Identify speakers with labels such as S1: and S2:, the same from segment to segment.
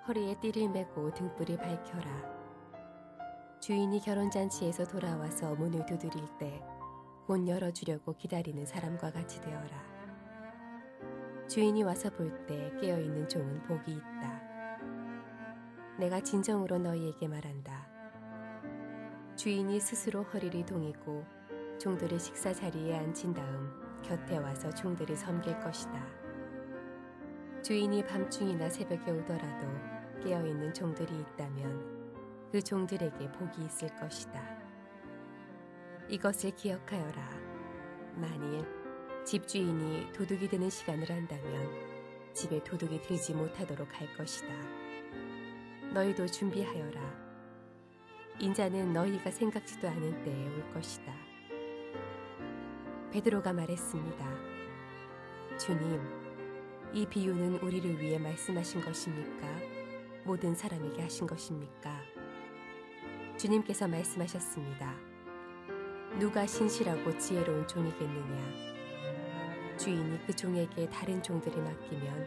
S1: 허리에 띠를 메고 등불을 밝혀라. 주인이 결혼잔치에서 돌아와서 문을 두드릴 때 곧 열어주려고 기다리는 사람과 같이 되어라. 주인이 와서 볼 때 깨어있는 종은 복이 있다. 내가 진정으로 너희에게 말한다. 주인이 스스로 허리를 동이고 종들을 식사 자리에 앉힌 다음 곁에 와서 종들을 섬길 것이다. 주인이 밤중이나 새벽에 오더라도 깨어있는 종들이 있다면 그 종들에게 복이 있을 것이다. 이것을 기억하여라. 만일 집주인이 도둑이 드는 시간을 한다면 집에 도둑이 들지 못하도록 할 것이다. 너희도 준비하여라. 인자는 너희가 생각지도 않은 때에 올 것이다. 베드로가 말했습니다. 주님, 이 비유는 우리를 위해 말씀하신 것입니까? 모든 사람에게 하신 것입니까? 주님께서 말씀하셨습니다. 누가 신실하고 지혜로운 종이겠느냐? 주인이 그 종에게 다른 종들을 맡기면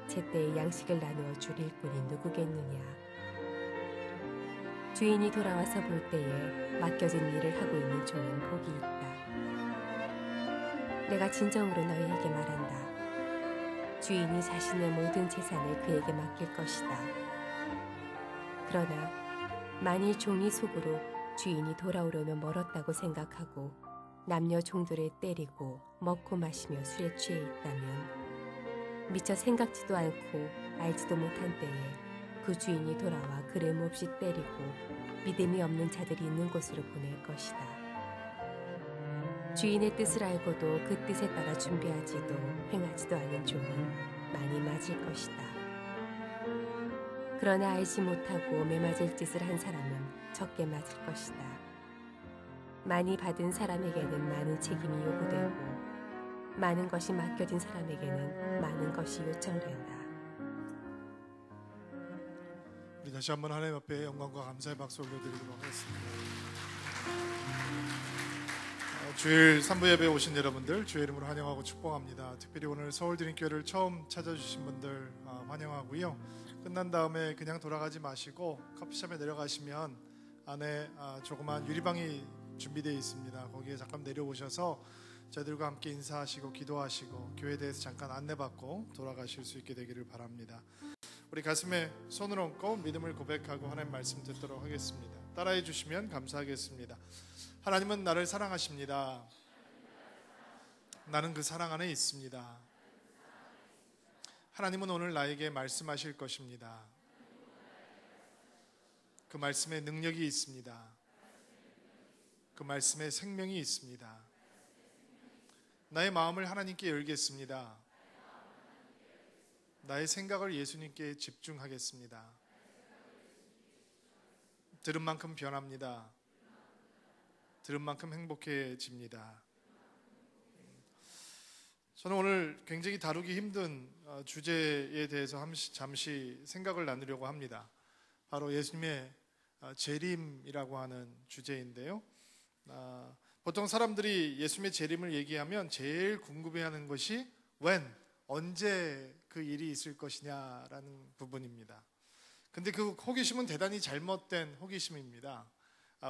S1: 제때에 양식을 나누어 줄 일꾼이 누구겠느냐? 주인이 돌아와서 볼 때에 맡겨진 일을 하고 있는 종은 복이 있다. 내가 진정으로 너희에게 말한다. 주인이 자신의 모든 재산을 그에게 맡길 것이다. 그러나 만일 종이 속으로 주인이 돌아오려면 멀었다고 생각하고 남녀 종들을 때리고 먹고 마시며 술에 취해 있다면 미처 생각지도 않고 알지도 못한 때에 그 주인이 돌아와 그를 몹시 때리고 믿음이 없는 자들이 있는 곳으로 보낼 것이다. 주인의 뜻을 알고도 그 뜻에 따라 준비하지도 행하지도 않은 종은 많이 맞을 것이다. 그러나 알지 못하고 매맞을 짓을 한 사람은 적게 맞을 것이다. 많이 받은 사람에게는 많은 책임이 요구되고 많은 것이 맡겨진 사람에게는 많은 것이 요청된다.
S2: 우리 다시 한번 하나님 앞에 영광과 감사의 박수 올려드리도록 하겠습니다. 주일 3부 예배에 오신 여러분들 주의 이름으로 환영하고 축복합니다. 특별히 오늘 서울드림교회를 처음 찾아주신 분들 환영하고요. 끝난 다음에 그냥 돌아가지 마시고 커피숍에 내려가시면 안에 조그만 유리방이 준비되어 있습니다. 거기에 잠깐 내려오셔서 저희들과 함께 인사하시고 기도하시고 교회에 대해서 잠깐 안내받고 돌아가실 수 있게 되기를 바랍니다. 우리 가슴에 손을 얹고 믿음을 고백하고 하나님 말씀 듣도록 하겠습니다. 따라해 주시면 감사하겠습니다. 하나님은 나를 사랑하십니다. 나는 그 사랑 안에 있습니다. 하나님은 오늘 나에게 말씀하실 것입니다. 그 말씀에 능력이 있습니다. 그 말씀에 생명이 있습니다. 나의 마음을 하나님께 열겠습니다. 나의 생각을 예수님께 집중하겠습니다. 들은 만큼 변합니다. 들은 만큼 행복해집니다. 저는 오늘 굉장히 다루기 힘든 주제에 대해서 잠시 생각을 나누려고 합니다. 바로 예수님의 재림이라고 하는 주제인데요. 보통 사람들이 예수님의 재림을 얘기하면 제일 궁금해하는 것이 언제 그 일이 있을 것이냐라는 부분입니다. 근데 그 호기심은 대단히 잘못된 호기심입니다.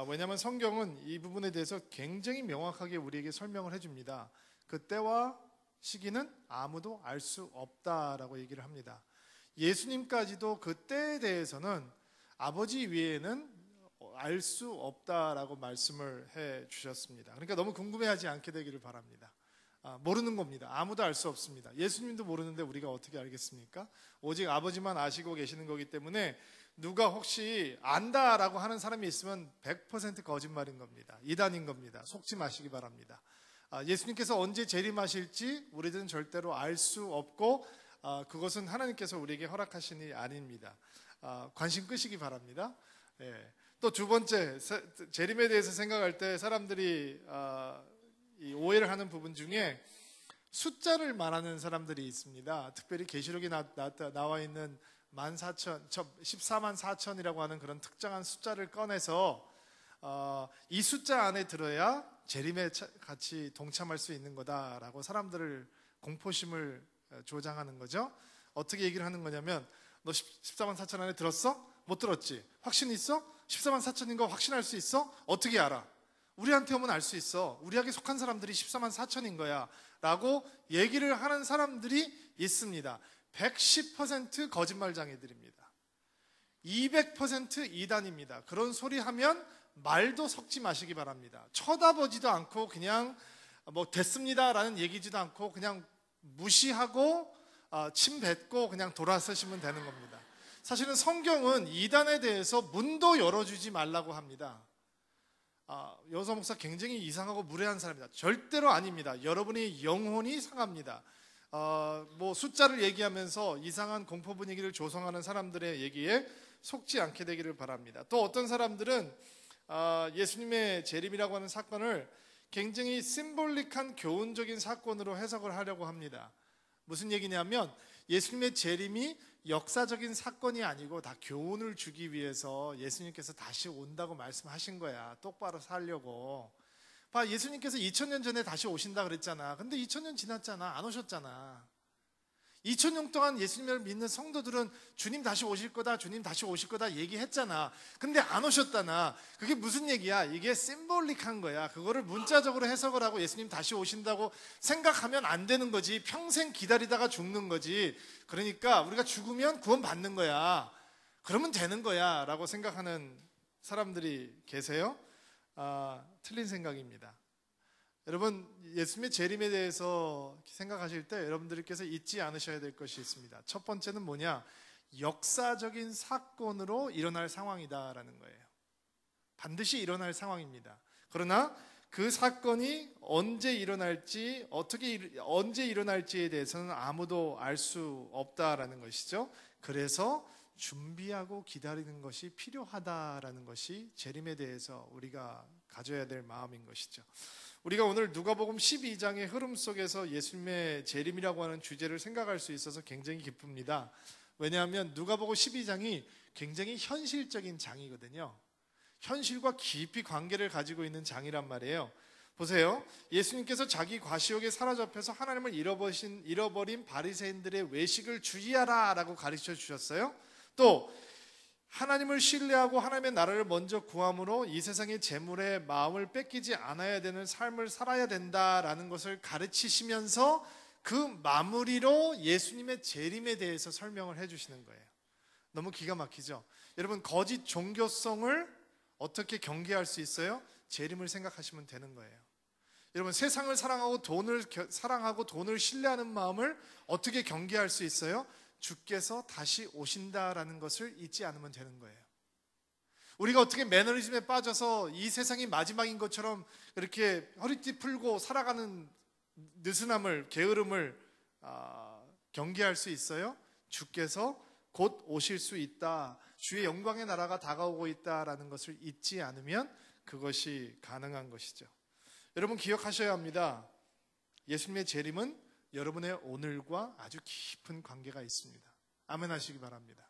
S2: 왜냐하면 성경은 이 부분에 대해서 굉장히 명확하게 우리에게 설명을 해줍니다. 그 때와 시기는 아무도 알 수 없다라고 얘기를 합니다. 예수님까지도 그 때에 대해서는 아버지 외에는 알 수 없다라고 말씀을 해 주셨습니다. 그러니까 너무 궁금해하지 않게 되기를 바랍니다. 모르는 겁니다. 아무도 알 수 없습니다. 예수님도 모르는데 우리가 어떻게 알겠습니까? 오직 아버지만 아시고 계시는 거기 때문에 누가 혹시 안다라고 하는 사람이 있으면 100% 거짓말인 겁니다. 이단인 겁니다. 속지 마시기 바랍니다. 예수님께서 언제 재림하실지 우리들은 절대로 알 수 없고 그것은 하나님께서 우리에게 허락하신 일이 아닙니다. 관심 끄시기 바랍니다. 또 두 번째, 재림에 대해서 생각할 때 사람들이 이 오해를 하는 부분 중에 숫자를 말하는 사람들이 있습니다. 특별히 계시록에 나와 있는 14만 4천이라고 하는 그런 특정한 숫자를 꺼내서 이 숫자 안에 들어야 재림에 같이 동참할 수 있는 거다라고 사람들을 공포심을 조장하는 거죠. 어떻게 얘기를 하는 거냐면 너 14만 4천 안에 들었어? 못 들었지? 확신 있어? 14만 4천인 거 확신할 수 있어? 어떻게 알아? 우리한테 오면 알 수 있어. 우리에게 속한 사람들이 14만 4천인 거야 라고 얘기를 하는 사람들이 있습니다. 110% 거짓말장애들입니다. 200% 이단입니다. 그런 소리 하면 말도 섞지 마시기 바랍니다. 쳐다보지도 않고 그냥 뭐 됐습니다라는 얘기지도 않고 그냥 무시하고 침 뱉고 그냥 돌아서시면 되는 겁니다. 사실은 성경은 이단에 대해서 문도 열어주지 말라고 합니다. 여호사 목사 굉장히 이상하고 무례한 사람입니다. 절대로 아닙니다. 여러분의 영혼이 상합니다. 뭐 숫자를 얘기하면서 이상한 공포 분위기를 조성하는 사람들의 얘기에 속지 않게 되기를 바랍니다. 또 어떤 사람들은 예수님의 재림이라고 하는 사건을 굉장히 심볼릭한 교훈적인 사건으로 해석을 하려고 합니다. 무슨 얘기냐면 예수님의 재림이 역사적인 사건이 아니고 다 교훈을 주기 위해서 예수님께서 다시 온다고 말씀하신 거야. 똑바로 살려고. 봐, 예수님께서 2000년 전에 다시 오신다 그랬잖아. 근데 2000년 지났잖아. 안 오셨잖아. 2000년 동안 예수님을 믿는 성도들은 주님 다시 오실 거다, 주님 다시 오실 거다 얘기했잖아. 근데 안 오셨다나. 그게 무슨 얘기야? 이게 심볼릭한 거야. 그거를 문자적으로 해석을 하고 예수님 다시 오신다고 생각하면 안 되는 거지. 평생 기다리다가 죽는 거지. 그러니까 우리가 죽으면 구원 받는 거야. 그러면 되는 거야 라고 생각하는 사람들이 계세요. 틀린 생각입니다. 여러분, 예수님의 재림에 대해서 생각하실 때 여러분들께서 잊지 않으셔야 될 것이 있습니다. 첫 번째는 뭐냐? 역사적인 사건으로 일어날 상황이다라는 거예요. 반드시 일어날 상황입니다. 그러나 그 사건이 언제 일어날지, 언제 일어날지에 대해서는 아무도 알 수 없다라는 것이죠. 그래서 준비하고 기다리는 것이 필요하다라는 것이 재림에 대해서 우리가 가져야 될 마음인 것이죠. 우리가 오늘 누가복음 12장의 흐름 속에서 예수님의 재림이라고 하는 주제를 생각할 수 있어서 굉장히 기쁩니다. 왜냐하면 누가복음 12장이 굉장히 현실적인 장이거든요. 현실과 깊이 관계를 가지고 있는 장이란 말이에요. 보세요. 예수님께서 자기 과시욕에 사로잡혀서 하나님을 잃어버린 바리새인들의 외식을 주의하라 라고 가르쳐 주셨어요. 또 하나님을 신뢰하고 하나님의 나라를 먼저 구함으로 이 세상의 재물에 마음을 뺏기지 않아야 되는 삶을 살아야 된다라는 것을 가르치시면서 그 마무리로 예수님의 재림에 대해서 설명을 해주시는 거예요. 너무 기가 막히죠? 여러분, 거짓 종교성을 어떻게 경계할 수 있어요? 재림을 생각하시면 되는 거예요. 여러분, 세상을 사랑하고 돈을 신뢰하는 마음을 어떻게 경계할 수 있어요? 주께서 다시 오신다라는 것을 잊지 않으면 되는 거예요. 우리가 어떻게 매너리즘에 빠져서 이 세상이 마지막인 것처럼 이렇게 허리띠 풀고 살아가는 느슨함을, 게으름을 경계할 수 있어요? 주께서 곧 오실 수 있다, 주의 영광의 나라가 다가오고 있다라는 것을 잊지 않으면 그것이 가능한 것이죠. 여러분, 기억하셔야 합니다. 예수님의 재림은 여러분의 오늘과 아주 깊은 관계가 있습니다. 아멘 하시기 바랍니다.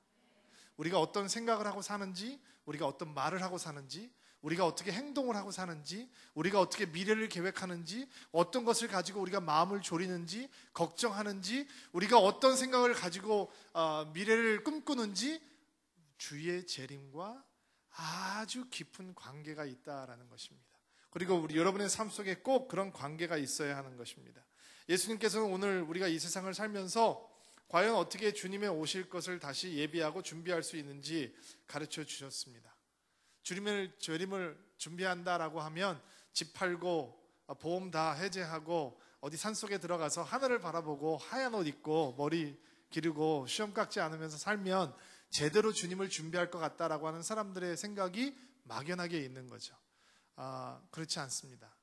S2: 우리가 어떤 생각을 하고 사는지, 우리가 어떤 말을 하고 사는지, 우리가 어떻게 행동을 하고 사는지, 우리가 어떻게 미래를 계획하는지, 어떤 것을 가지고 우리가 마음을 졸이는지, 걱정하는지, 우리가 어떤 생각을 가지고 미래를 꿈꾸는지 주의 재림과 아주 깊은 관계가 있다라는 것입니다. 그리고 여러분의 삶 속에 꼭 그런 관계가 있어야 하는 것입니다. 예수님께서는 오늘 우리가 이 세상을 살면서 과연 어떻게 주님의 오실 것을 다시 예비하고 준비할 수 있는지 가르쳐 주셨습니다. 주님의 재림을 준비한다라고 하면 집 팔고 보험 다 해제하고 어디 산속에 들어가서 하늘을 바라보고 하얀 옷 입고 머리 기르고 시험 깎지 않으면서 살면 제대로 주님을 준비할 것 같다라고 하는 사람들의 생각이 막연하게 있는 거죠. 그렇지 않습니다.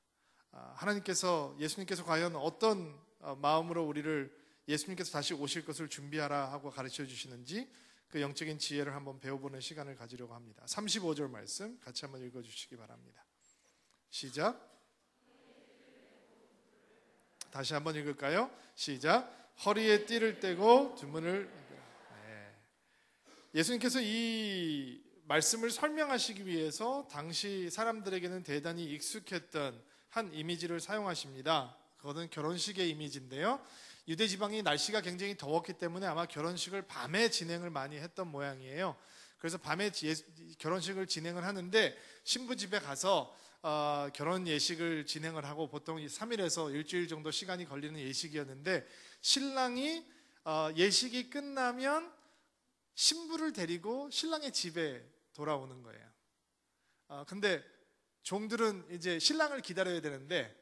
S2: 하나님께서, 예수님께서 과연 어떤 마음으로 우리를 예수님께서 다시 오실 것을 준비하라 하고 가르쳐 주시는지 그 영적인 지혜를 한번 배워보는 시간을 가지려고 합니다. 35절 말씀 같이 한번 읽어주시기 바랍니다. 시작. 다시 한번 읽을까요? 시작. 허리에 띠를 떼고 주문을. 예수님께서 이 말씀을 설명하시기 위해서 당시 사람들에게는 대단히 익숙했던 한 이미지를 사용하십니다. 그거는 결혼식의 이미지인데요. 유대 지방이 날씨가 굉장히 더웠기 때문에 아마 결혼식을 밤에 진행을 많이 했던 모양이에요. 그래서 밤에 결혼식을 진행을 하는데 신부 집에 가서 결혼 예식을 진행을 하고 보통 3일에서 일주일 정도 시간이 걸리는 예식이었는데 신랑이 예식이 끝나면 신부를 데리고 신랑의 집에 돌아오는 거예요. 근데 종들은 이제 신랑을 기다려야 되는데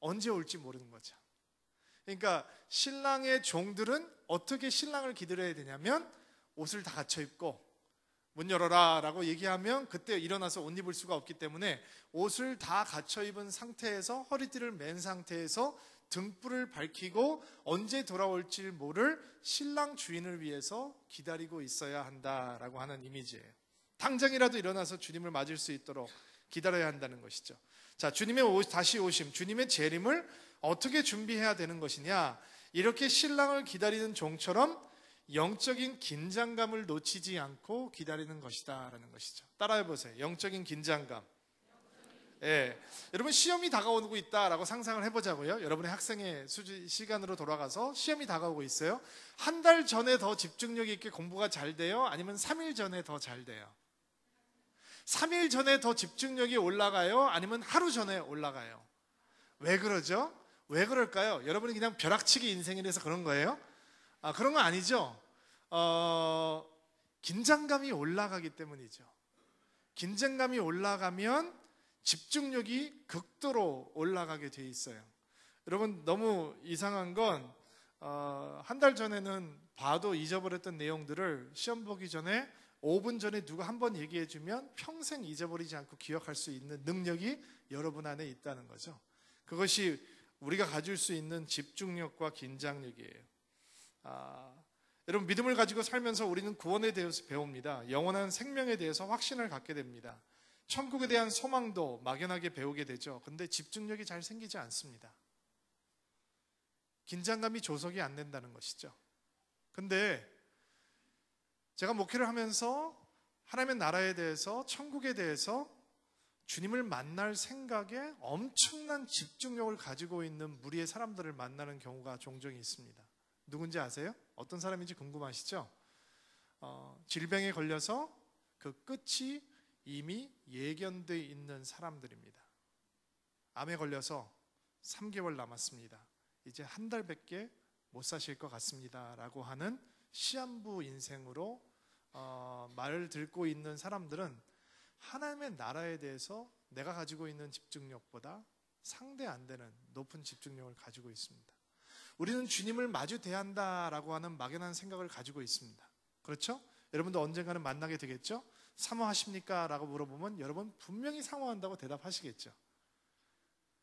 S2: 언제 올지 모르는 거죠. 그러니까 신랑의 종들은 어떻게 신랑을 기다려야 되냐면 옷을 다 갖춰 입고 문 열어라 라고 얘기하면 그때 일어나서 옷 입을 수가 없기 때문에 옷을 다 갖춰 입은 상태에서 허리띠를 맨 상태에서 등불을 밝히고 언제 돌아올지 모를 신랑 주인을 위해서 기다리고 있어야 한다라고 하는 이미지예요. 당장이라도 일어나서 주님을 맞을 수 있도록 기다려야 한다는 것이죠. 자, 주님의 다시 오심, 주님의 재림을 어떻게 준비해야 되는 것이냐? 이렇게 신랑을 기다리는 종처럼 영적인 긴장감을 놓치지 않고 기다리는 것이다 라는 것이죠. 따라해 보세요. 영적인 긴장감. 예, 여러분 시험이 다가오고 있다라고 상상을 해보자고요. 여러분의 학생의 시간으로 돌아가서 시험이 다가오고 있어요. 한 달 전에 더 집중력 있게 공부가 잘 돼요? 아니면 3일 전에 더 잘 돼요? 3일 전에 더 집중력이 올라가요? 아니면 하루 전에 올라가요? 왜 그러죠? 왜 그럴까요? 여러분이 그냥 벼락치기 인생이라서 그런 거예요? 그런 거 아니죠. 긴장감이 올라가기 때문이죠. 긴장감이 올라가면 집중력이 극도로 올라가게 돼 있어요. 여러분 너무 이상한 건 한 달 전에는 봐도 잊어버렸던 내용들을 시험 보기 전에 5분 전에 누가 한번 얘기해 주면 평생 잊어버리지 않고 기억할 수 있는 능력이 여러분 안에 있다는 거죠. 그것이 우리가 가질 수 있는 집중력과 긴장력이에요. 여러분 믿음을 가지고 살면서 우리는 구원에 대해서 배웁니다. 영원한 생명에 대해서 확신을 갖게 됩니다. 천국에 대한 소망도 막연하게 배우게 되죠. 근데 집중력이 잘 생기지 않습니다. 긴장감이 조속이 안 된다는 것이죠. 근데 제가 목회를 하면서 하나님의 나라에 대해서, 천국에 대해서 주님을 만날 생각에 엄청난 집중력을 가지고 있는 무리의 사람들을 만나는 경우가 종종 있습니다. 누군지 아세요? 어떤 사람인지 궁금하시죠? 질병에 걸려서 그 끝이 이미 예견되어 있는 사람들입니다. 암에 걸려서 3개월 남았습니다. 이제 한 달밖에 못 사실 것 같습니다 라고 하는 시한부 인생으로 말을 듣고 있는 사람들은 하나님의 나라에 대해서 내가 가지고 있는 집중력보다 상대 안 되는 높은 집중력을 가지고 있습니다. 우리는 주님을 마주 대한다라고 하는 막연한 생각을 가지고 있습니다. 그렇죠? 여러분도 언젠가는 만나게 되겠죠? 사모하십니까? 라고 물어보면 여러분 분명히 사모한다고 대답하시겠죠.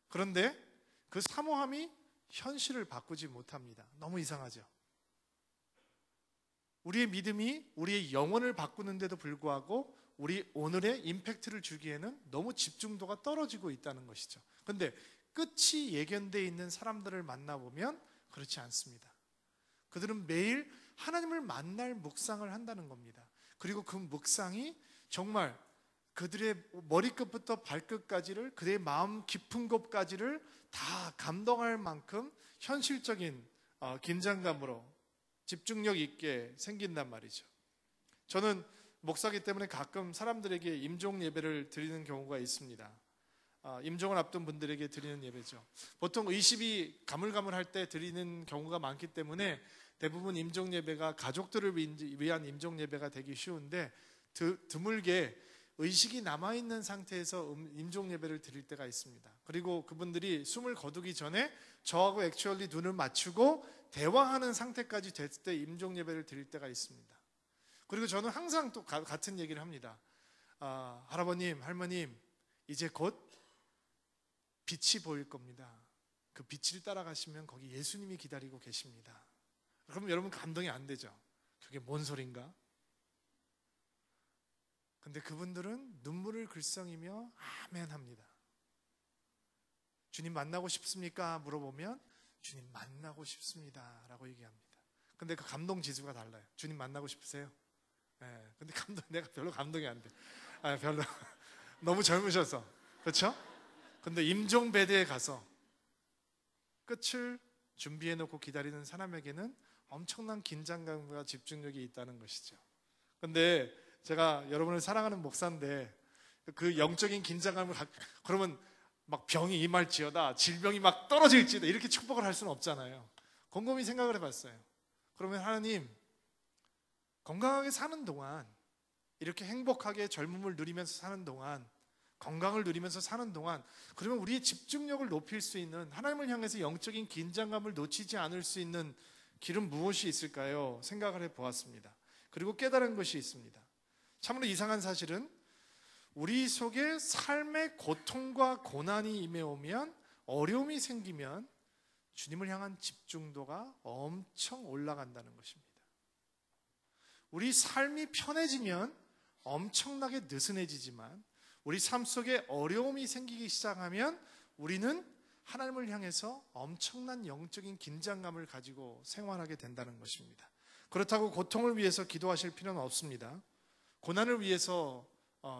S2: 그런데 그 사모함이 현실을 바꾸지 못합니다. 너무 이상하죠? 우리의 믿음이 우리의 영혼을 바꾸는데도 불구하고 우리 오늘의 임팩트를 주기에는 너무 집중도가 떨어지고 있다는 것이죠. 그런데 끝이 예견되어 있는 사람들을 만나보면 그렇지 않습니다. 그들은 매일 하나님을 만날 묵상을 한다는 겁니다. 그리고 그 묵상이 정말 그들의 머리끝부터 발끝까지를, 그들의 마음 깊은 곳까지를 다 감동할 만큼 현실적인 긴장감으로 집중력 있게 생긴단 말이죠. 저는 목사기 때문에 가끔 사람들에게 임종 예배를 드리는 경우가 있습니다. 임종을 앞둔 분들에게 드리는 예배죠. 보통 의식이 가물가물할 때 드리는 경우가 많기 때문에 대부분 임종 예배가 가족들을 위한 임종 예배가 되기 쉬운데 드물게 의식이 남아있는 상태에서 임종 예배를 드릴 때가 있습니다. 그리고 그분들이 숨을 거두기 전에 저하고 액츄얼리 눈을 맞추고 대화하는 상태까지 됐을 때 임종 예배를 드릴 때가 있습니다. 그리고 저는 항상 또 같은 얘기를 합니다. 할아버님, 할머님, 이제 곧 빛이 보일 겁니다. 그 빛을 따라가시면 거기 예수님이 기다리고 계십니다. 그럼 여러분 감동이 안 되죠? 그게 뭔 소린가? 근데 그분들은 눈물을 글썽이며 아멘 합니다. 주님 만나고 싶습니까? 물어보면 주님 만나고 싶습니다 라고 얘기합니다. 근데 그 감동 지수가 달라요. 주님 만나고 싶으세요? 네, 근데 내가 별로 감동이 안 돼. 별로 너무 젊으셔서. 그렇죠? 근데 임종배대에 가서 끝을 준비해 놓고 기다리는 사람에게는 엄청난 긴장감과 집중력이 있다는 것이죠. 근데 제가 여러분을 사랑하는 목사인데 그 영적인 긴장감을 그러면 막 병이 임할지어다, 질병이 막 떨어질지어다 이렇게 축복을 할 수는 없잖아요. 곰곰이 생각을 해봤어요. 그러면 하나님, 건강하게 사는 동안, 이렇게 행복하게 젊음을 누리면서 사는 동안, 건강을 누리면서 사는 동안, 그러면 우리의 집중력을 높일 수 있는, 하나님을 향해서 영적인 긴장감을 놓치지 않을 수 있는 길은 무엇이 있을까요? 생각을 해보았습니다. 그리고 깨달은 것이 있습니다. 참으로 이상한 사실은 우리 속에 삶의 고통과 고난이 임해오면, 어려움이 생기면 주님을 향한 집중도가 엄청 올라간다는 것입니다. 우리 삶이 편해지면 엄청나게 느슨해지지만 우리 삶 속에 어려움이 생기기 시작하면 우리는 하나님을 향해서 엄청난 영적인 긴장감을 가지고 생활하게 된다는 것입니다. 그렇다고 고통을 위해서 기도하실 필요는 없습니다. 고난을 위해서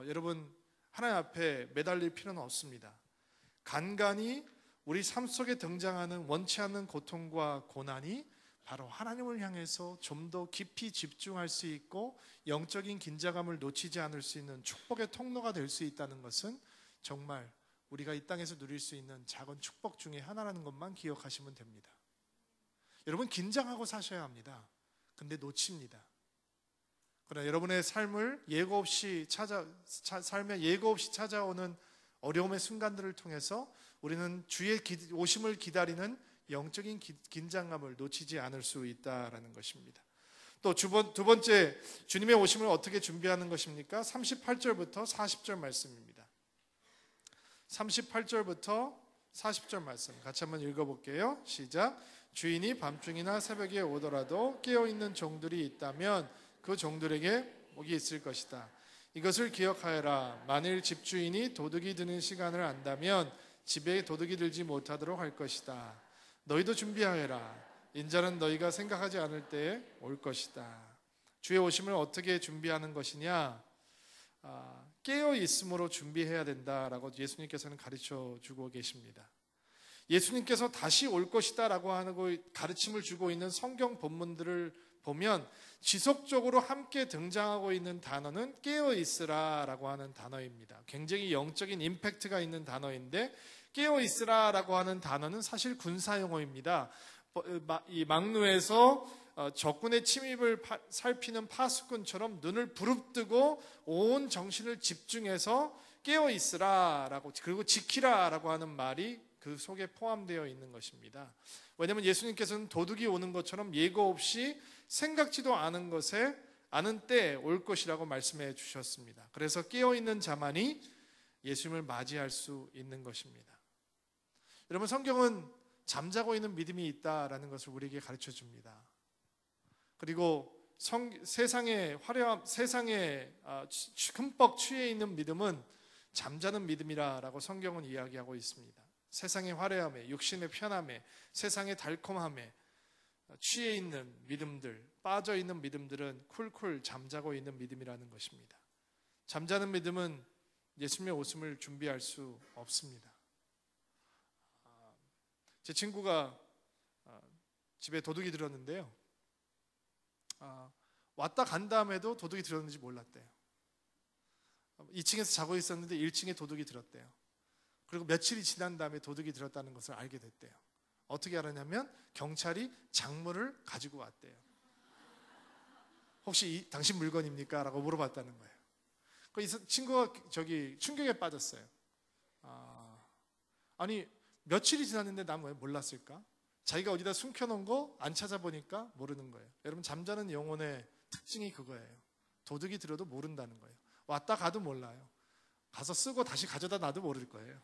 S2: 여러분 하나님 앞에 매달릴 필요는 없습니다. 간간히 우리 삶 속에 등장하는 원치 않는 고통과 고난이 바로 하나님을 향해서 좀 더 깊이 집중할 수 있고 영적인 긴장감을 놓치지 않을 수 있는 축복의 통로가 될 수 있다는 것은 정말 우리가 이 땅에서 누릴 수 있는 작은 축복 중에 하나라는 것만 기억하시면 됩니다. 여러분, 긴장하고 사셔야 합니다. 근데 놓칩니다. 그러나 여러분의 삶을 삶에 예고 없이 찾아오는 어려움의 순간들을 통해서 우리는 주의 오심을 기다리는 영적인 긴장감을 놓치지 않을 수 있다라는 것입니다. 또 두 번째, 주님의 오심을 어떻게 준비하는 것입니까? 38절부터 40절 말씀입니다. 38절부터 40절 말씀 같이 한번 읽어볼게요. 시작. 주인이 밤중이나 새벽에 오더라도 깨어있는 종들이 있다면 그 종들에게 복이 있을 것이다. 이것을 기억하여라. 만일 집주인이 도둑이 드는 시간을 안다면 집에 도둑이 들지 못하도록 할 것이다. 너희도 준비하여라. 인자는 너희가 생각하지 않을 때에 올 것이다. 주의 오심을 어떻게 준비하는 것이냐? 깨어 있음으로 준비해야 된다라고 예수님께서는 가르쳐 주고 계십니다. 예수님께서 다시 올 것이다 라고 하는 가르침을 주고 있는 성경 본문들을 보면 지속적으로 함께 등장하고 있는 단어는 깨어 있으라 라고 하는 단어입니다. 굉장히 영적인 임팩트가 있는 단어인데, 깨어 있으라 라고 하는 단어는 사실 군사용어입니다. 이 막루에서 적군의 침입을 살피는 파수꾼처럼 눈을 부릅뜨고 온 정신을 집중해서 깨어 있으라 라고, 그리고 지키라 라고 하는 말이 그 속에 포함되어 있는 것입니다. 왜냐하면 예수님께서는 도둑이 오는 것처럼 예고 없이 생각지도 않은 것에 아는 때에 올 것이라고 말씀해 주셨습니다. 그래서 깨어있는 자만이 예수님을 맞이할 수 있는 것입니다. 여러분, 성경은 잠자고 있는 믿음이 있다라는 것을 우리에게 가르쳐 줍니다. 그리고 세상에 흠뻑 취해 있는 믿음은 잠자는 믿음이라고 성경은 이야기하고 있습니다. 세상의 화려함에, 육신의 편함에, 세상의 달콤함에 취해 있는 믿음들, 빠져 있는 믿음들은 쿨쿨 잠자고 있는 믿음이라는 것입니다. 잠자는 믿음은 예수님의 오심을 준비할 수 없습니다. 제 친구가 집에 도둑이 들었는데요. 왔다 간 다음에도 도둑이 들었는지 몰랐대요. 2층에서 자고 있었는데 1층에 도둑이 들었대요. 그리고 며칠이 지난 다음에 도둑이 들었다는 것을 알게 됐대요. 어떻게 알았냐면 경찰이 작물을 가지고 왔대요. 혹시 당신 물건입니까? 라고 물어봤다는 거예요. 이 친구가 충격에 빠졌어요. 아니 며칠이 지났는데 난 왜 몰랐을까? 자기가 어디다 숨겨놓은 거 안 찾아보니까 모르는 거예요. 여러분, 잠자는 영혼의 특징이 그거예요. 도둑이 들어도 모른다는 거예요. 왔다 가도 몰라요. 가서 쓰고 다시 가져다 놔도 모를 거예요.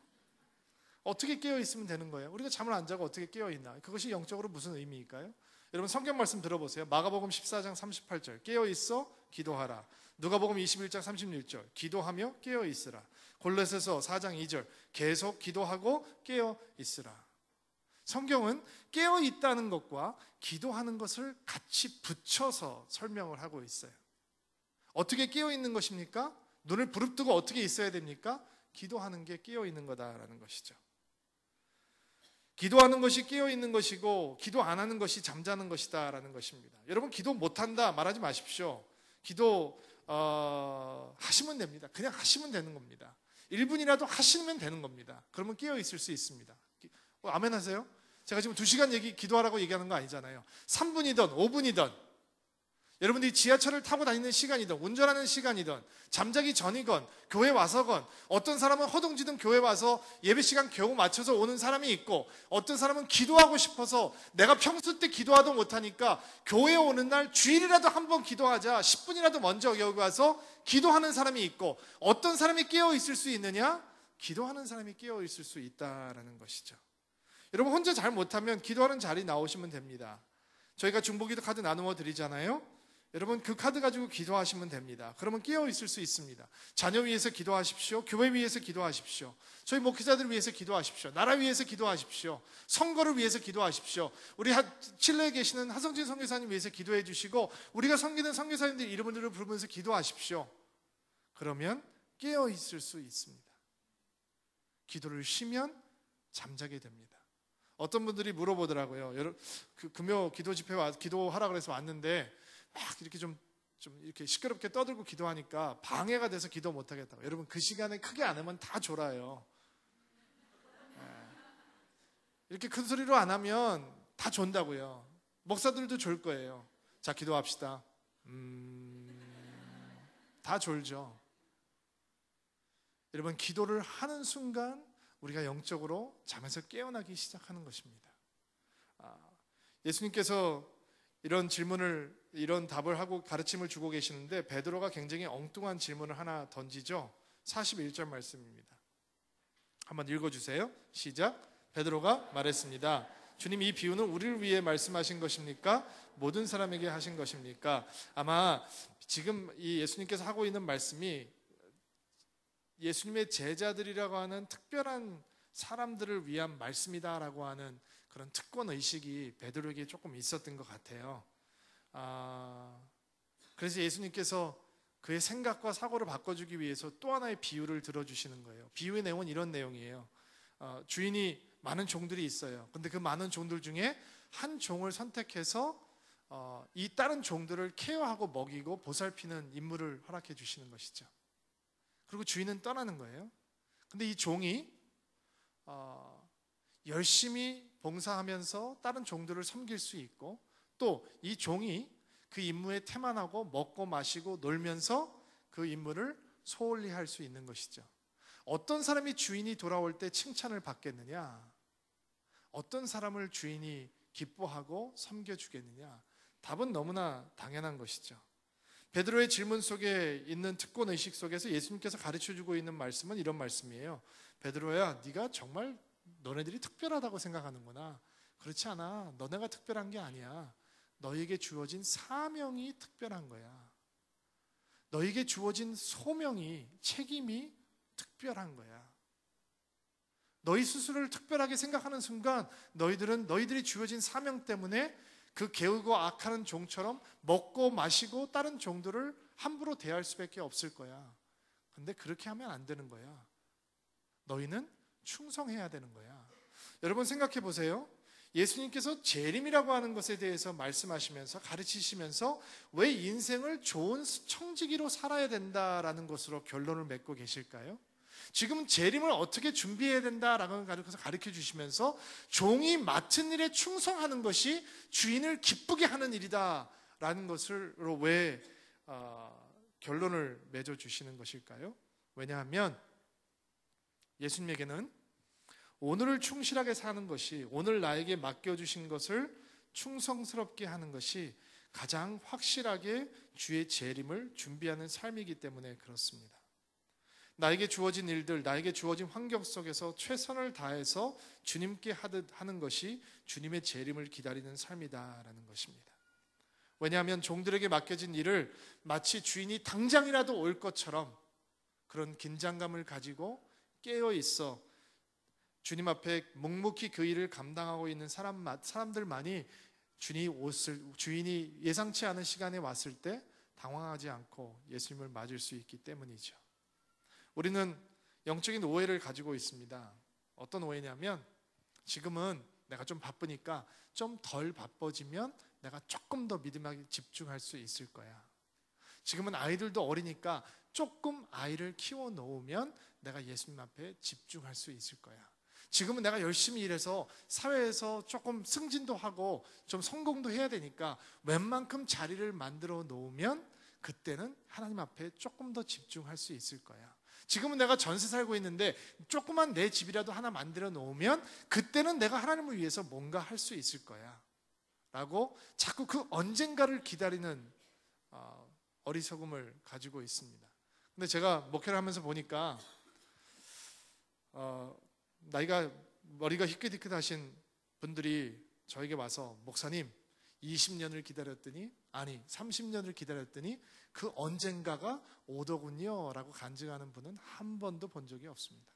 S2: 어떻게 깨어있으면 되는 거예요? 우리가 잠을 안 자고 어떻게 깨어있나? 그것이 영적으로 무슨 의미일까요? 여러분, 성경 말씀 들어보세요. 마가복음 14장 38절 깨어있어 기도하라. 누가복음 21장 36절 기도하며 깨어있으라. 골로새서 4장 2절 계속 기도하고 깨어있으라. 성경은 깨어있다는 것과 기도하는 것을 같이 붙여서 설명을 하고 있어요. 어떻게 깨어있는 것입니까? 눈을 부릅뜨고 어떻게 있어야 됩니까? 기도하는 게 깨어있는 거다라는 것이죠. 기도하는 것이 깨어 있는 것이고 기도 안 하는 것이 잠자는 것이다라는 것입니다. 여러분, 기도 못한다 말하지 마십시오. 기도 하시면 됩니다. 그냥 하시면 되는 겁니다. 1분이라도 하시면 되는 겁니다. 그러면 깨어 있을 수 있습니다. 아멘 하세요? 제가 지금 2시간 기도하라고 얘기하는 거 아니잖아요. 3분이든 5분이든 여러분들이 지하철을 타고 다니는 시간이든 운전하는 시간이든 잠자기 전이건 교회 와서건, 어떤 사람은 허둥지둥 교회 와서 예배 시간 겨우 맞춰서 오는 사람이 있고, 어떤 사람은 기도하고 싶어서 내가 평소 때 기도하도 못하니까 교회에 오는 날 주일이라도 한번 기도하자 10분이라도 먼저 여기 와서 기도하는 사람이 있고, 어떤 사람이 깨어 있을 수 있느냐? 기도하는 사람이 깨어 있을 수 있다라는 것이죠. 여러분, 혼자 잘 못하면 기도하는 자리 나오시면 됩니다. 저희가 중보기도 카드 나누어 드리잖아요. 여러분, 그 카드 가지고 기도하시면 됩니다. 그러면 깨어 있을 수 있습니다. 자녀 위해서 기도하십시오. 교회 위해서 기도하십시오. 저희 목회자들 위해서 기도하십시오. 나라 위해서 기도하십시오. 선거를 위해서 기도하십시오. 우리 칠레에 계시는 하성진 선교사님 위해서 기도해 주시고, 우리가 섬기는 선교사님들 이름을 부르면서 기도하십시오. 그러면 깨어 있을 수 있습니다. 기도를 쉬면 잠자게 됩니다. 어떤 분들이 물어보더라고요. 금요 기도 집회 기도하라 그래서 왔는데 막 이렇게 좀 이렇게 시끄럽게 떠들고 기도하니까 방해가 돼서 기도 못 하겠다고. 여러분, 그 시간에 크게 안 하면 다 졸아요. 이렇게 큰 소리로 안 하면 다 존다고요. 목사들도 졸 거예요. 자, 기도합시다. 다 졸죠. 여러분, 기도를 하는 순간 우리가 영적으로 잠에서 깨어나기 시작하는 것입니다. 예수님께서 이런 답을 하고 가르침을 주고 계시는데, 베드로가 굉장히 엉뚱한 질문을 하나 던지죠. 41절 말씀입니다. 한번 읽어주세요. 시작. 베드로가 말했습니다. 주님, 이 비유는 우리를 위해 말씀하신 것입니까? 모든 사람에게 하신 것입니까? 아마 지금 이 예수님께서 하고 있는 말씀이 예수님의 제자들이라고 하는 특별한 사람들을 위한 말씀이다라고 하는 그런 특권 의식이 베드로에게 조금 있었던 것 같아요. 그래서 예수님께서 그의 생각과 사고를 바꿔주기 위해서 또 하나의 비유를 들어주시는 거예요. 비유의 내용은 이런 내용이에요. 주인이 많은 종들이 있어요. 근데 그 많은 종들 중에 한 종을 선택해서 이 다른 종들을 케어하고 먹이고 보살피는 임무를 허락해 주시는 것이죠. 그리고 주인은 떠나는 거예요. 근데 이 종이 열심히 봉사하면서 다른 종들을 섬길 수 있고, 또 이 종이 그 임무에 태만하고 먹고 마시고 놀면서 그 임무를 소홀히 할 수 있는 것이죠. 어떤 사람이 주인이 돌아올 때 칭찬을 받겠느냐? 어떤 사람을 주인이 기뻐하고 섬겨주겠느냐? 답은 너무나 당연한 것이죠. 베드로의 질문 속에 있는 특권 의식 속에서 예수님께서 가르쳐주고 있는 말씀은 이런 말씀이에요. 베드로야, 네가 정말 너네들이 특별하다고 생각하는구나. 그렇지 않아. 너네가 특별한 게 아니야. 너에게 주어진 사명이 특별한 거야. 너에게 주어진 소명이, 책임이 특별한 거야. 너희 스스로를 특별하게 생각하는 순간 너희들이 주어진 사명 때문에 그 게으고 악하는 종처럼 먹고 마시고 다른 종들을 함부로 대할 수밖에 없을 거야. 근데 그렇게 하면 안 되는 거야. 너희는 충성해야 되는 거야. 여러분, 생각해 보세요. 예수님께서 재림이라고 하는 것에 대해서 말씀하시면서, 가르치시면서 왜 인생을 좋은 청지기로 살아야 된다라는 것으로 결론을 맺고 계실까요? 지금 재림을 어떻게 준비해야 된다라고 가르쳐 주시면서 종이 맡은 일에 충성하는 것이 주인을 기쁘게 하는 일이다라는 것으로 왜 결론을 맺어 주시는 것일까요? 왜냐하면 예수님에게는 오늘을 충실하게 사는 것이, 오늘 나에게 맡겨주신 것을 충성스럽게 하는 것이 가장 확실하게 주의 재림을 준비하는 삶이기 때문에 그렇습니다. 나에게 주어진 일들, 나에게 주어진 환경 속에서 최선을 다해서 주님께 하는 것이 주님의 재림을 기다리는 삶이다라는 것입니다. 왜냐하면 종들에게 맡겨진 일을 마치 주인이 당장이라도 올 것처럼 그런 긴장감을 가지고 깨어 있어 주님 앞에 묵묵히 그 일을 감당하고 있는 사람들만이 주인이 예상치 않은 시간에 왔을 때 당황하지 않고 예수님을 맞을 수 있기 때문이죠. 우리는 영적인 오해를 가지고 있습니다. 어떤 오해냐면, 지금은 내가 좀 바쁘니까 좀 덜 바빠지면 내가 조금 더 믿음에 집중할 수 있을 거야. 지금은 아이들도 어리니까 조금 아이를 키워 놓으면 내가 예수님 앞에 집중할 수 있을 거야. 지금은 내가 열심히 일해서 사회에서 조금 승진도 하고 좀 성공도 해야 되니까 웬만큼 자리를 만들어 놓으면 그때는 하나님 앞에 조금 더 집중할 수 있을 거야. 지금은 내가 전세 살고 있는데 조그만 내 집이라도 하나 만들어 놓으면 그때는 내가 하나님을 위해서 뭔가 할 수 있을 거야 라고 자꾸 그 언젠가를 기다리는 어리석음을 가지고 있습니다. 근데 제가 목회를 하면서 보니까 머리가 희끗희끗하신 분들이 저에게 와서 목사님 20년을 기다렸더니 아니 30년을 기다렸더니 그 언젠가가 오더군요 라고 간증하는 분은 한 번도 본 적이 없습니다.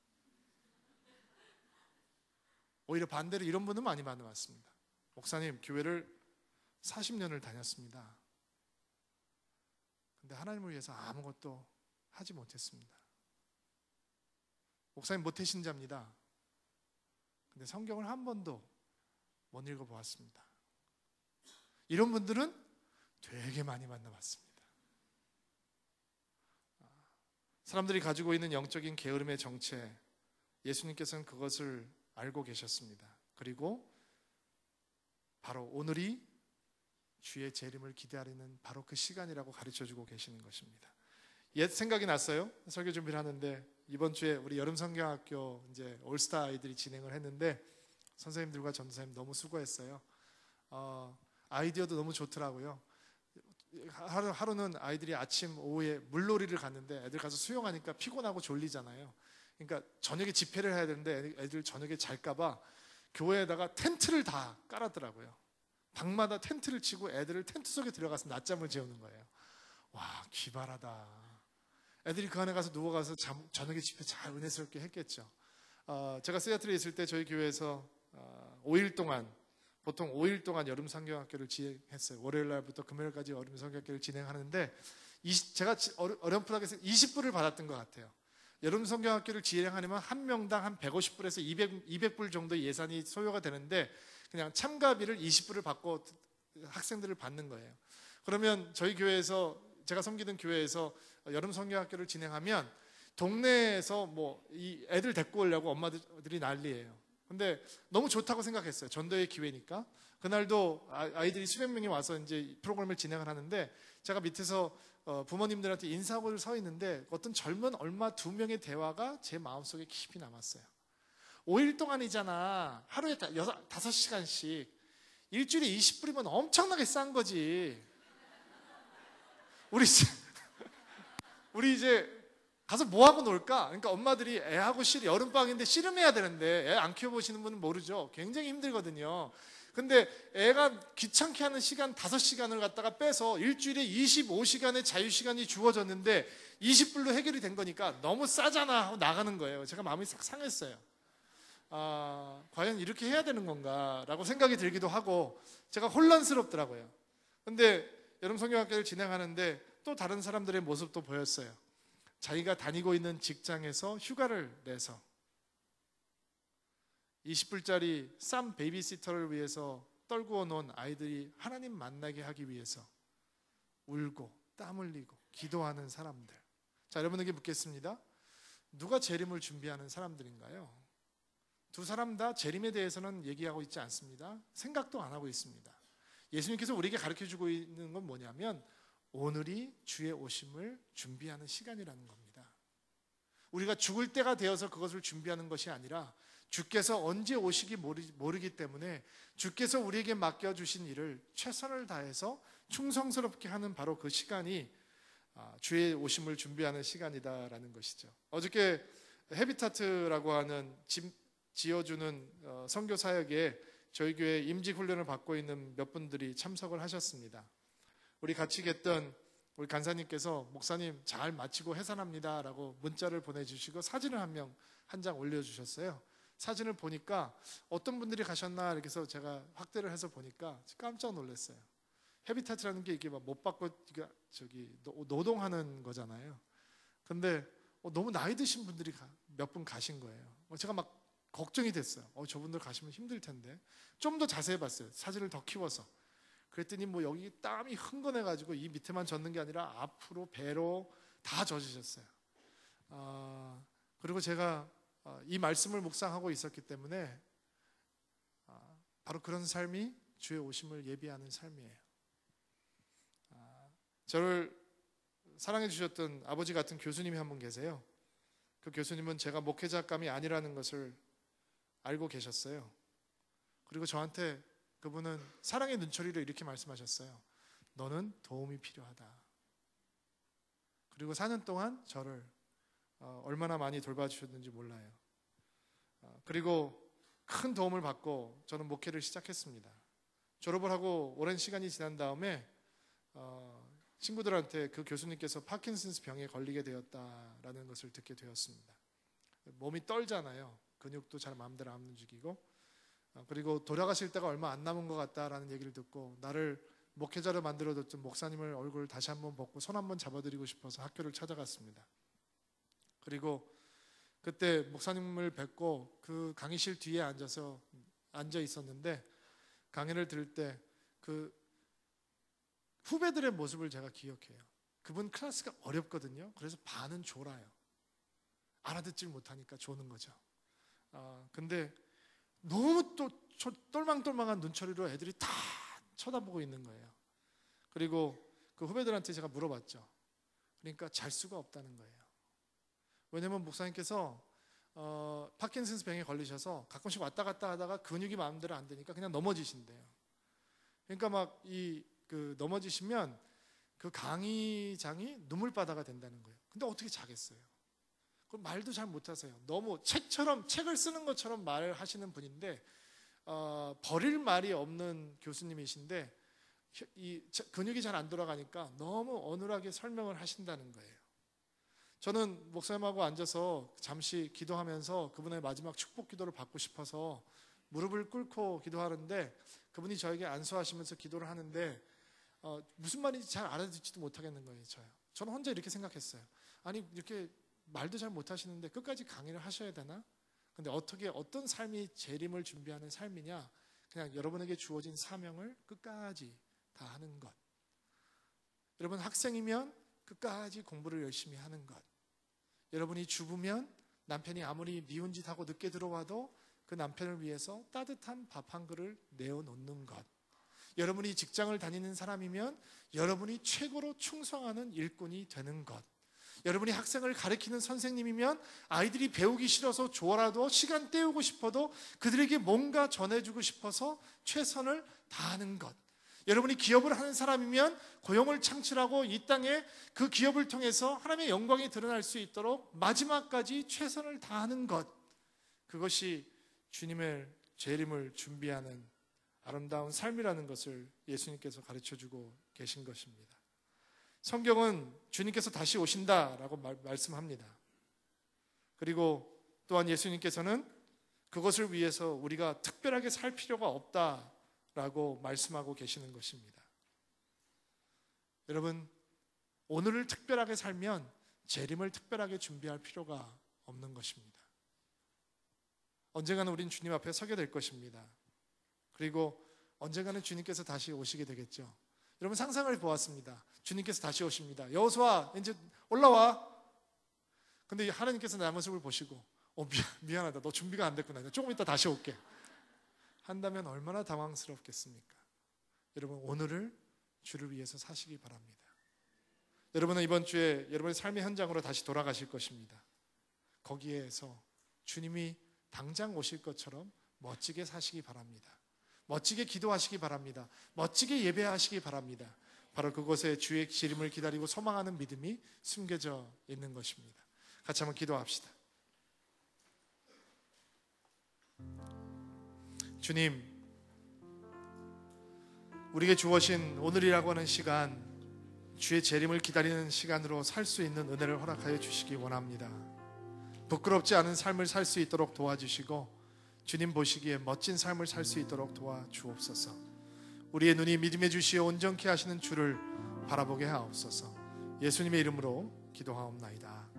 S2: 오히려 반대로 이런 분은 많이 만나봤습니다. 목사님 교회를 40년을 다녔습니다. 근데 하나님을 위해서 아무것도 하지 못했습니다. 목사님 모태신자입니다. 근데 성경을 한 번도 못 읽어보았습니다. 이런 분들은 되게 많이 만나봤습니다. 사람들이 가지고 있는 영적인 게으름의 정체, 예수님께서는 그것을 알고 계셨습니다. 그리고 바로 오늘이 주의 재림을 기다리는 바로 그 시간이라고 가르쳐주고 계시는 것입니다. 옛 생각이 났어요. 설교 준비를 하는데 이번 주에 우리 여름 성경학교 이제 올스타 아이들이 진행을 했는데 선생님들과 전도사님 너무 수고했어요. 아이디어도 너무 좋더라고요. 하루는 아이들이 아침 오후에 물놀이를 갔는데 애들 가서 수영하니까 피곤하고 졸리잖아요. 그러니까 저녁에 집회를 해야 되는데 애들 저녁에 잘까봐 교회에다가 텐트를 다 깔았더라고요. 방마다 텐트를 치고 애들을 텐트 속에 들어가서 낮잠을 재우는 거예요. 와, 기발하다. 애들이 그 안에 가서 누워가서 저녁에 집회 잘 은혜스럽게 했겠죠. 제가 시애틀에 있을 때 저희 교회에서 5일 동안 보통 5일 동안 여름 성경학교를 진행했어요. 월요일 날부터 금요일까지 여름 성경학교를 진행하는데 제가 어렴풋하게 20불을 받았던 것 같아요. 여름 성경학교를 진행하려면 한 명당 한 150불에서 200불 정도 예산이 소요가 되는데 그냥 참가비를 20불을 받고 학생들을 받는 거예요. 그러면 저희 교회에서 제가 섬기던 교회에서 여름 성경학교를 진행하면 동네에서 뭐 이 애들 데리고 오려고 엄마들이 난리예요. 근데 너무 좋다고 생각했어요. 전도의 기회니까. 그날도 아이들이 수백 명이 와서 이제 프로그램을 진행을 하는데 제가 밑에서 부모님들한테 인사하고 서 있는데 어떤 젊은 얼마 두 명의 대화가 제 마음속에 깊이 남았어요. 5일 동안이잖아. 하루에 5시간씩. 일주일에 20불이면 엄청나게 싼 거지. 우리 이제 가서 뭐하고 놀까? 그러니까 엄마들이 애하고 여름방학인데 씨름해야 되는데 애 안 키워보시는 분은 모르죠. 굉장히 힘들거든요. 근데 애가 귀찮게 하는 시간 5시간을 갖다가 빼서 일주일에 25시간의 자유시간이 주어졌는데 20불로 해결이 된 거니까 너무 싸잖아 하고 나가는 거예요. 제가 마음이 싹 상했어요. 과연 이렇게 해야 되는 건가 라고 생각이 들기도 하고 제가 혼란스럽더라고요. 근데 여름 성경학교를 진행하는데 또 다른 사람들의 모습도 보였어요. 자기가 다니고 있는 직장에서 휴가를 내서 20불짜리 싼 베이비시터를 위해서 떨구어 놓은 아이들이 하나님 만나게 하기 위해서 울고 땀 흘리고 기도하는 사람들. 자, 여러분에게 묻겠습니다. 누가 재림을 준비하는 사람들인가요? 두 사람 다 재림에 대해서는 얘기하고 있지 않습니다. 생각도 안 하고 있습니다. 예수님께서 우리에게 가르쳐주고 있는 건 뭐냐면 오늘이 주의 오심을 준비하는 시간이라는 겁니다. 우리가 죽을 때가 되어서 그것을 준비하는 것이 아니라 주께서 언제 오시기 모르기 때문에 주께서 우리에게 맡겨주신 일을 최선을 다해서 충성스럽게 하는 바로 그 시간이 주의 오심을 준비하는 시간이다라는 것이죠. 어저께 헤비타트라고 하는 집 지어주는 선교 사역에 저희 교회 임직 훈련을 받고 있는 몇 분들이 참석을 하셨습니다. 우리 같이 겠던 우리 간사님께서 목사님 잘 마치고 해산합니다 라고 문자를 보내주시고 사진을 한 장 올려주셨어요. 사진을 보니까 어떤 분들이 가셨나 이렇게 해서 제가 확대를 해서 보니까 깜짝 놀랐어요. 헤비타트라는 게 이게 막 못 받고 노동하는 거잖아요. 근데 너무 나이 드신 분들이 몇 분 가신 거예요. 제가 막 걱정이 됐어요. 저분들 가시면 힘들 텐데. 좀 더 자세히 봤어요. 사진을 더 키워서. 그랬더니 뭐 여기 땀이 흥건해가지고 이 밑에만 젖는 게 아니라 앞으로 배로 다 젖으셨어요. 그리고 제가 이 말씀을 묵상하고 있었기 때문에 바로 그런 삶이 주의 오심을 예비하는 삶이에요. 저를 사랑해 주셨던 아버지 같은 교수님이 한 분 계세요. 그 교수님은 제가 목회자감이 아니라는 것을 알고 계셨어요. 그리고 저한테 그분은 사랑의 눈초리로 이렇게 말씀하셨어요. 너는 도움이 필요하다. 그리고 4년 동안 저를 얼마나 많이 돌봐주셨는지 몰라요. 그리고 큰 도움을 받고 저는 목회를 시작했습니다. 졸업을 하고 오랜 시간이 지난 다음에 친구들한테 그 교수님께서 파킨슨스 병에 걸리게 되었다라는 것을 듣게 되었습니다. 몸이 떨잖아요. 근육도 잘 마음대로 안 움직이고, 그리고 돌아가실 때가 얼마 안 남은 것 같다라는 얘기를 듣고 나를 목회자로 만들어뒀던 목사님을 얼굴 다시 한번 보고 손 한번 잡아드리고 싶어서 학교를 찾아갔습니다. 그리고 그때 목사님을 뵙고 그 강의실 뒤에 앉아 있었는데 강의를 들을 때 그 후배들의 모습을 제가 기억해요. 그분 클래스가 어렵거든요. 그래서 반은 졸아요. 알아듣질 못하니까 조는 거죠. 근데 너무 또 똘망똘망한 눈초리로 애들이 다 쳐다보고 있는 거예요. 그리고 그 후배들한테 제가 물어봤죠. 그러니까 잘 수가 없다는 거예요. 왜냐면 목사님께서 파킨슨스 병에 걸리셔서 가끔씩 왔다 갔다 하다가 근육이 마음대로 안 되니까 그냥 넘어지신대요. 그러니까 막 넘어지시면 그 강의장이 눈물바다가 된다는 거예요. 근데 어떻게 자겠어요? 그럼 말도 잘 못하세요. 너무 책을 쓰는 것처럼 말하시는 분인데 버릴 말이 없는 교수님이신데 이 근육이 잘 안 돌아가니까 너무 어눌하게 설명을 하신다는 거예요. 저는 목사님하고 앉아서 잠시 기도하면서 그분의 마지막 축복 기도를 받고 싶어서 무릎을 꿇고 기도하는데 그분이 저에게 안수하시면서 기도를 하는데 무슨 말인지 잘 알아듣지도 못하겠는 거예요. 저는 혼자 이렇게 생각했어요. 아니 이렇게 말도 잘 못하시는데 끝까지 강의를 하셔야 되나? 근데 어떤 삶이 재림을 준비하는 삶이냐? 그냥 여러분에게 주어진 사명을 끝까지 다 하는 것. 여러분 학생이면 끝까지 공부를 열심히 하는 것. 여러분이 주부면 남편이 아무리 미운 짓 하고 늦게 들어와도 그 남편을 위해서 따뜻한 밥 한 그릇을 내어놓는 것. 여러분이 직장을 다니는 사람이면 여러분이 최고로 충성하는 일꾼이 되는 것. 여러분이 학생을 가르치는 선생님이면 아이들이 배우기 싫어서 좋아라도 시간 때우고 싶어도 그들에게 뭔가 전해주고 싶어서 최선을 다하는 것. 여러분이 기업을 하는 사람이면 고용을 창출하고 이 땅에 그 기업을 통해서 하나님의 영광이 드러날 수 있도록 마지막까지 최선을 다하는 것. 그것이 주님의 재림을 준비하는 아름다운 삶이라는 것을 예수님께서 가르쳐주고 계신 것입니다. 성경은 주님께서 다시 오신다라고 말씀합니다. 그리고 또한 예수님께서는 그것을 위해서 우리가 특별하게 살 필요가 없다라고 말씀하고 계시는 것입니다. 여러분, 오늘을 특별하게 살면 재림을 특별하게 준비할 필요가 없는 것입니다. 언젠가는 우린 주님 앞에 서게 될 것입니다. 그리고 언젠가는 주님께서 다시 오시게 되겠죠. 여러분 상상을 보았습니다. 주님께서 다시 오십니다. 여호수아 이제 올라와. 근데 하나님께서 내 모습을 보시고 미안하다. 너 준비가 안 됐구나. 조금 이따 다시 올게. 한다면 얼마나 당황스럽겠습니까? 여러분 오늘을 주를 위해서 사시기 바랍니다. 여러분은 이번 주에 여러분의 삶의 현장으로 다시 돌아가실 것입니다. 거기에서 주님이 당장 오실 것처럼 멋지게 사시기 바랍니다. 멋지게 기도하시기 바랍니다. 멋지게 예배하시기 바랍니다. 바로 그곳에 주의 재림을 기다리고 소망하는 믿음이 숨겨져 있는 것입니다. 같이 한번 기도합시다. 주님, 우리에게 주어진 오늘이라고 하는 시간, 주의 재림을 기다리는 시간으로 살 수 있는 은혜를 허락하여 주시기 원합니다. 부끄럽지 않은 삶을 살 수 있도록 도와주시고 주님 보시기에 멋진 삶을 살 수 있도록 도와주옵소서. 우리의 눈이 믿음의 주시어 온전케 하시는 주를 바라보게 하옵소서. 예수님의 이름으로 기도하옵나이다.